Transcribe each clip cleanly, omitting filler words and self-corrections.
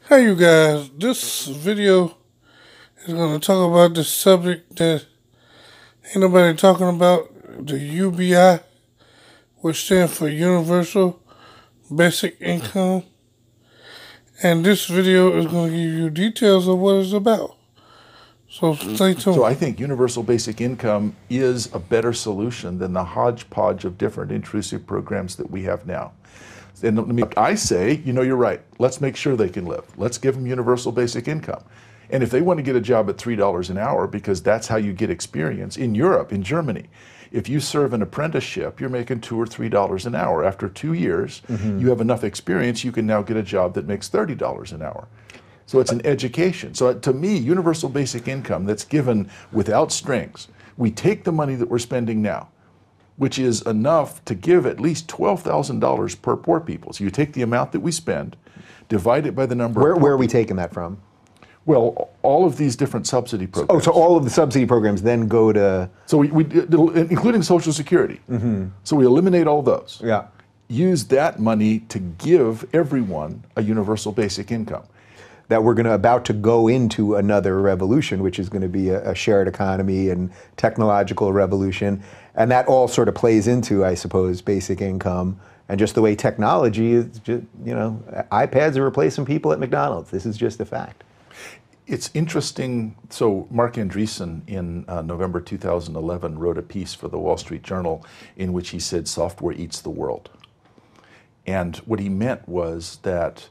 Hey you guys, this video is going to talk about the subject that ain't nobody talking about, the UBI, which stands for Universal Basic Income. And this video is going to give you details of what it's about. So stay tuned. So I think universal basic income is a better solution than the hodgepodge of different intrusive programs that we have now. And I say, you're right. Let's make sure they can live. Let's give them universal basic income. And if they want to get a job at $3 an hour, because that's how you get experience, in Europe, in Germany, if you serve an apprenticeship, you're making $2 or $3 an hour. After 2 years, you have enough experience, you can now get a job that makes $30 an hour. So it's an education. So to me, universal basic income that's given without strings, we take the money that we're spending now, which is enough to give at least $12,000 per poor people. So you take the amount that we spend, divide it by the number of Where are we taking that from? Well, all of these different subsidy programs. Oh, so all of the subsidy programs then go to... So we including Social Security. So we eliminate all those. Yeah. Use that money to give everyone a universal basic income. That we're about to go into another revolution, which is going to be a shared economy and technological revolution. And that all sort of plays into, I suppose, basic income and just the way technology is, just, iPads are replacing people at McDonald's. This is just a fact. It's interesting. So Mark Andreessen in November 2011 wrote a piece for the Wall Street Journal in which he said software eats the world. And what he meant was that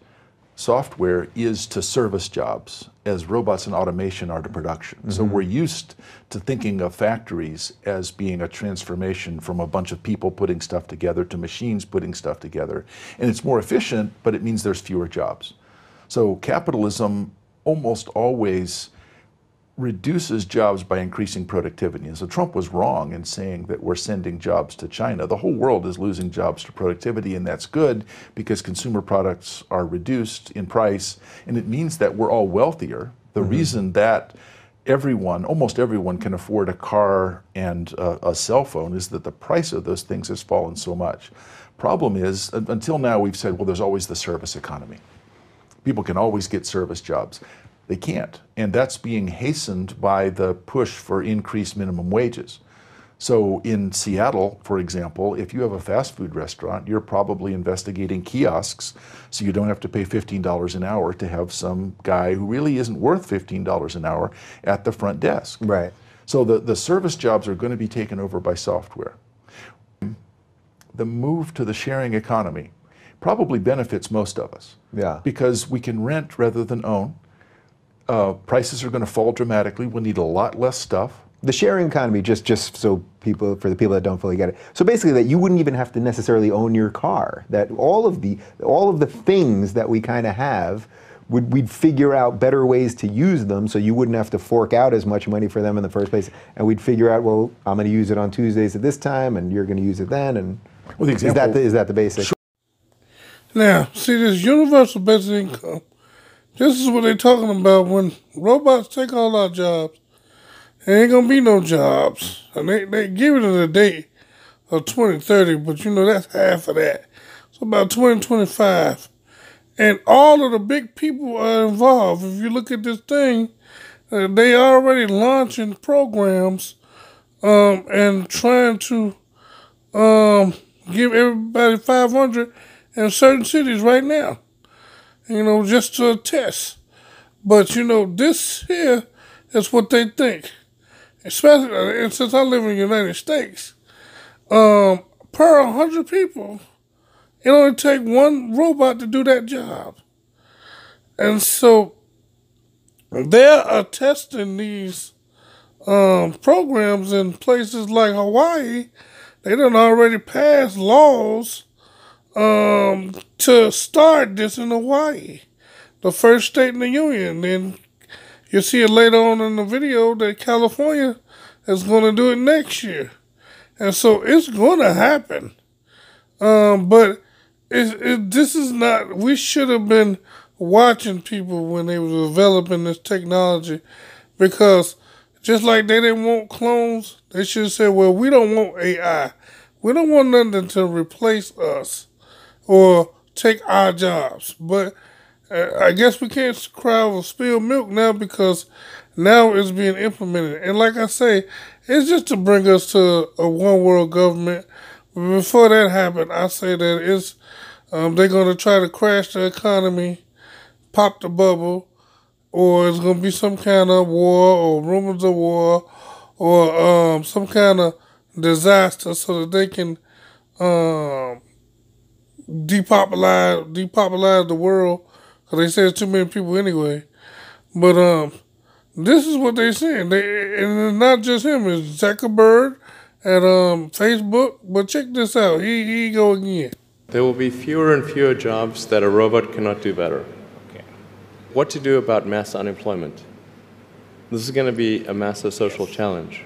software is to service jobs as robots and automation are to production. So we're used to thinking of factories as being a transformation from a bunch of people putting stuff together to machines putting stuff together. And it's more efficient, but it means there's fewer jobs. So capitalism almost always reduces jobs by increasing productivity. And so Trump was wrong in saying that we're sending jobs to China. The whole world is losing jobs to productivity, and that's good because consumer products are reduced in price, and it means that we're all wealthier. The reason that almost everyone can afford a car and a cell phone is that the price of those things has fallen so much. Problem is, until now we've said, well, there's always the service economy. People can always get service jobs. They can't, and that's being hastened by the push for increased minimum wages. So in Seattle, for example, if you have a fast food restaurant, you're probably investigating kiosks so you don't have to pay $15 an hour to have some guy who really isn't worth $15 an hour at the front desk. Right. So the service jobs are going to be taken over by software. The move to the sharing economy probably benefits most of us. Yeah. Because we can rent rather than own. Prices are going to fall dramatically. We'll need a lot less stuff. The sharing economy, just so for the people that don't fully get it. So basically, that you wouldn't even have to necessarily own your car. That all of the things that we kind of have, we'd figure out better ways to use them, so you wouldn't have to fork out as much money for them in the first place. And we'd figure out, well, I'm going to use it on Tuesdays at this time, and you're going to use it then. And well, the example, is that the basic? Sure. Now, see, this universal basic income, this is what they're talking about when robots take all our jobs. There ain't going to be no jobs. And they give it a date of 2030, but that's half of that. So about 2025. And all of the big people are involved. If you look at this thing, they already launching programs and trying to give everybody 500 in certain cities right now. Just to test. But, this here is what they think. Especially, and since I live in the United States, per 100 people, it only take one robot to do that job. And so, they are testing these programs in places like Hawaii. They done already passed laws to start this in Hawaii, the first state in the union. Then you'll see it later on in the video that California is going to do it next year. And so it's going to happen. But this is not, we should have been watching people when they were developing this technology, because just like they didn't want clones, they should have said, well, we don't want AI. We don't want nothing to replace us or take our jobs. But I guess we can't cry over spilled milk now because now it's being implemented. And like I say, it's just to bring us to a one world government. But before that happened, I say that it's they're going to try to crash the economy, pop the bubble, or it's going to be some kind of war or rumors of war or some kind of disaster so that they can um, depopularize the world because they say there's too many people anyway. But this is what they're saying. And it's not just him. It's Zuckerberg at Facebook. But check this out. He go again. There will be fewer and fewer jobs that a robot cannot do better. Okay. What to do about mass unemployment? This is going to be a massive social challenge.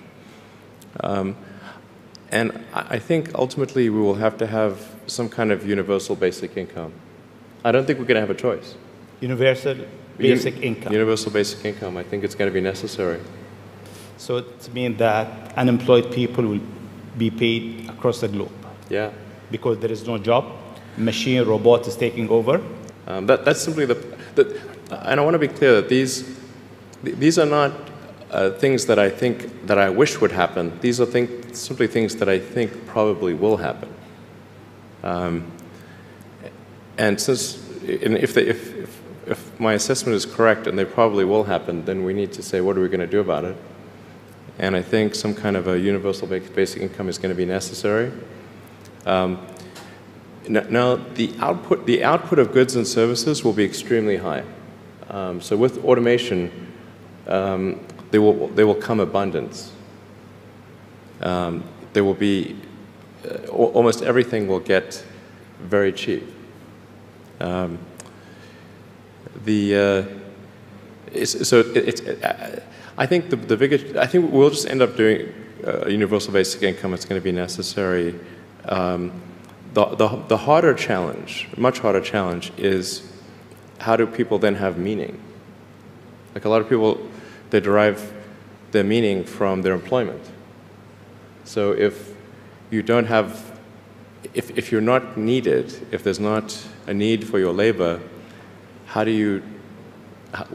And I think ultimately we will have to have some kind of universal basic income. I don't think we're going to have a choice. Universal basic income. Universal basic income. I think it's going to be necessary. So it means that unemployed people will be paid across the globe. Yeah. Because there is no job, machine, robot is taking over. That's simply and I want to be clear that these are not things that I think that I wish would happen. These are simply things that I think probably will happen. And if my assessment is correct and they probably will happen, then we need to say, what are we going to do about it? And I think some kind of a universal basic income is going to be necessary. Now, the output of goods and services will be extremely high. So with automation, there will come abundance. There will be almost everything will get very cheap. I think the biggest. I think we'll just end up doing a universal basic income. It's going to be necessary. The harder challenge, much harder challenge, is how do people then have meaning? Like a lot of people, they derive their meaning from their employment. So if you don't have, if you're not needed, if there's not a need for your labor, how do you,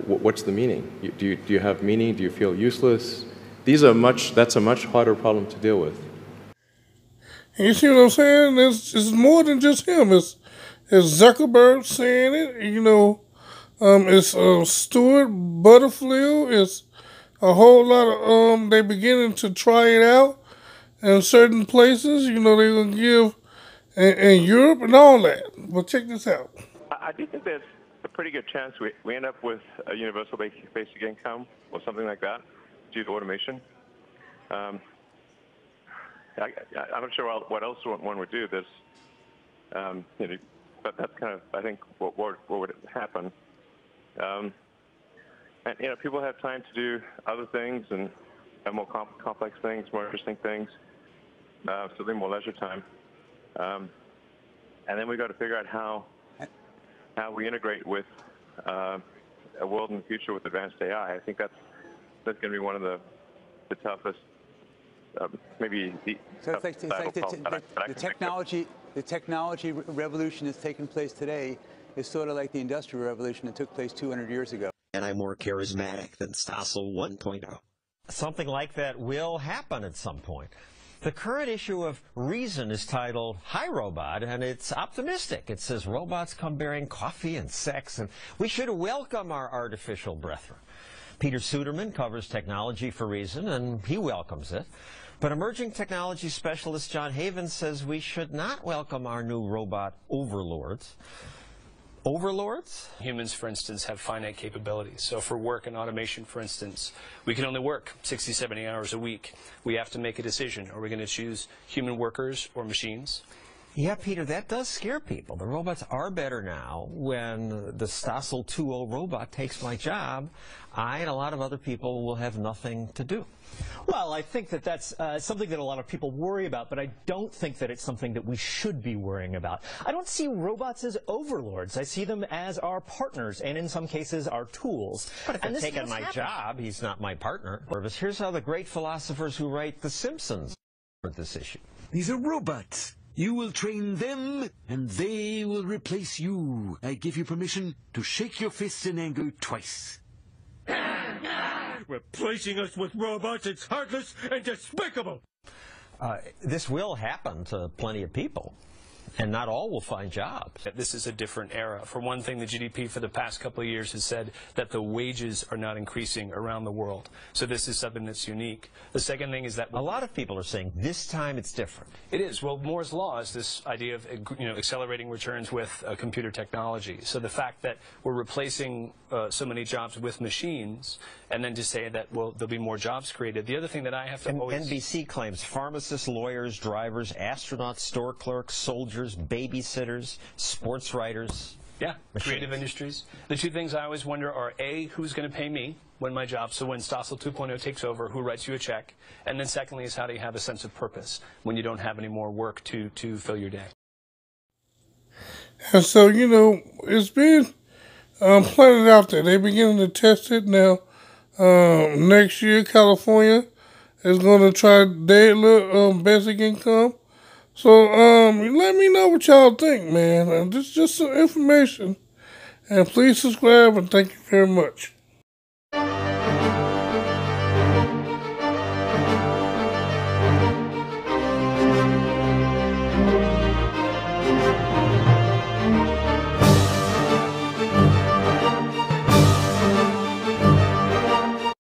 what's the meaning? Do you have meaning? Do you feel useless? That's a much harder problem to deal with. And you see what I'm saying? It's more than just him. It's Zuckerberg saying it. You know, it's Stuart Butterfield. It's a whole lot of they beginning to try it out in certain places. You know, they're gonna give in Europe and all that. But check this out. I do think there's a pretty good chance we end up with a universal basic income or something like that due to automation. I'm not sure what else one would do. There's, you know, but that's kind of, I think, what would happen. And you know, people have time to do other things and more complex things, more interesting things. So they have more leisure time. And then we got to figure out how we integrate with a world in the future with advanced AI. I think that's going to be one of the toughest. Maybe so it's like the technology revolution that's taking place today is sort of like the industrial revolution that took place 200 years ago. And I'm more charismatic than Stossel 1.0. Something like that will happen at some point. The current issue of Reason is titled Hi Robot, and it's optimistic. It says robots come bearing coffee and sex, and we should welcome our artificial brethren. Peter Suderman covers technology for Reason, and he welcomes it. But emerging technology specialist John Havens says we should not welcome our new robot overlords. Overlords? Humans, for instance, have finite capabilities. So for work and automation, for instance, we can only work 60, 70 hours a week. We have to make a decision. Are we going to choose human workers or machines? Yeah, Peter, that does scare people. The robots are better now. When the Stossel 2.0 robot takes my job, I and a lot of other people will have nothing to do. Well, I think that that's something that a lot of people worry about, but I don't think that it's something that we should be worrying about. I don't see robots as overlords. I see them as our partners, and in some cases, our tools. But if they're taking my job, he's not my partner. Here's how the great philosophers who write The Simpsons with this issue. These are robots. You will train them, and they will replace you. I give you permission to shake your fists in anger twice. Replacing us with robots, it's heartless and despicable. This will happen to plenty of people, and not all will find jobs. This is a different era. For one thing, the GDP for the past couple of years has said that the wages are not increasing around the world. So this is something that's unique. The second thing is that a lot of people are saying this time it's different. It is. Well, Moore's law is this idea of accelerating returns with computer technology. So the fact that we're replacing so many jobs with machines, and then to say that, well, there'll be more jobs created. The other thing that I have to always... NBC claims pharmacists, lawyers, drivers, astronauts, store clerks, soldiers, babysitters, sports writers. Yeah, creative industries. The two things I always wonder are, A, who's going to pay me when my job, so when Stossel 2.0 takes over, who writes you a check? And then secondly is, how do you have a sense of purpose when you don't have any more work to fill your day? And so, it's been planted out there. They're beginning to test it now. Next year, California is going to try their little basic income. So, let me know what y'all think, man. This is just some information. And please subscribe, and thank you very much.